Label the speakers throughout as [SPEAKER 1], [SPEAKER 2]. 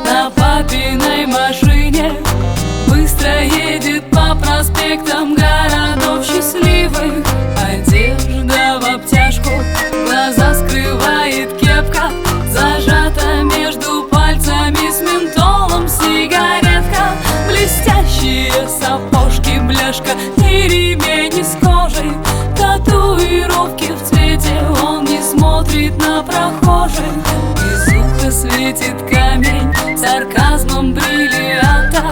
[SPEAKER 1] на папиной машине, быстро едет по проспектам городов счастливых. Одежда в обтяжку, глаза скрывает кепка, зажата между пальцами с ментолом сигаретка. Блестящие сапожки, бляшка и ремень из кожи, татуировки в цвете, он не смотрит на прохожих. Из уха светит камень сарказмом бриллианта.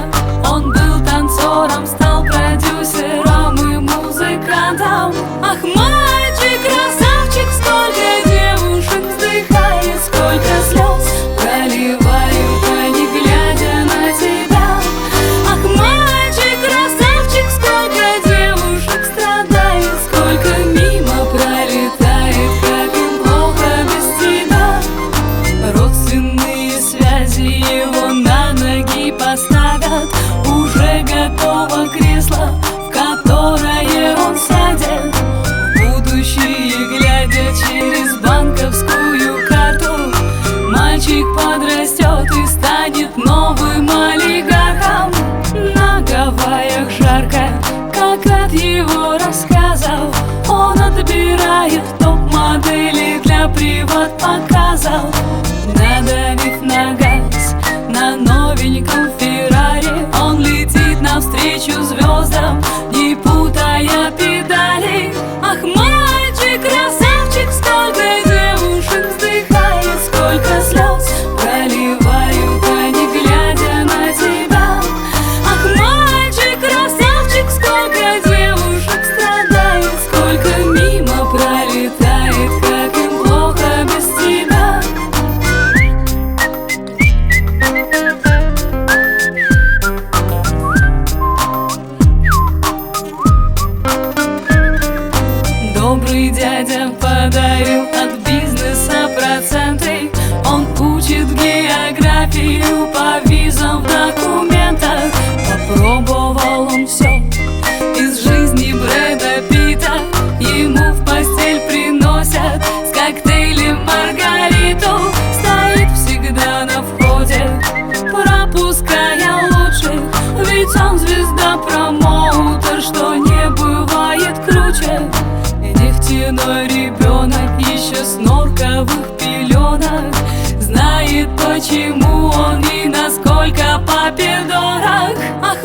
[SPEAKER 1] Он был танцором, стал продюсером и музыкантом. Ах, мальчик, красавчик, сколько девушек вздыхает, сколько слез проливают они, глядя на тебя. Ах, мальчик, красавчик, сколько девушек страдает, сколько мимо пролетает, как им плохо без тебя. Родственные связи его на ноги поставят, уже готово кресло, в которое он сядет. В будущее глядя через банковскую карту, мальчик подрастет и станет новым олигархом. На Гавайях жарко, как от его рассказов, он отбирает топ-модели для приват-показов. Надавив на газ на новеньком Феррари, он летит навстречу звездам, не путая педали. Ах, мальчик, красавчик, сколько девушек вздыхает, сколько слез проливают они, глядя на тебя. Ах, мальчик, красавчик, сколько девушек страдает, сколько мимо пролетает, как им плохо без тебя. Добрый дядя подарил от бизнеса проценты, он учит географию по визам в документах. Попробовал он все из жизни Брэда Питта, ему в постель приносят с коктейлем Маргариту. Стоит всегда на входе, пропуская лучших, ведь он звезда-промоутер, что не бывает круче. Нефтяной ребенок еще с норковых пеленок знает, почему он и насколько папе дорог. Ах,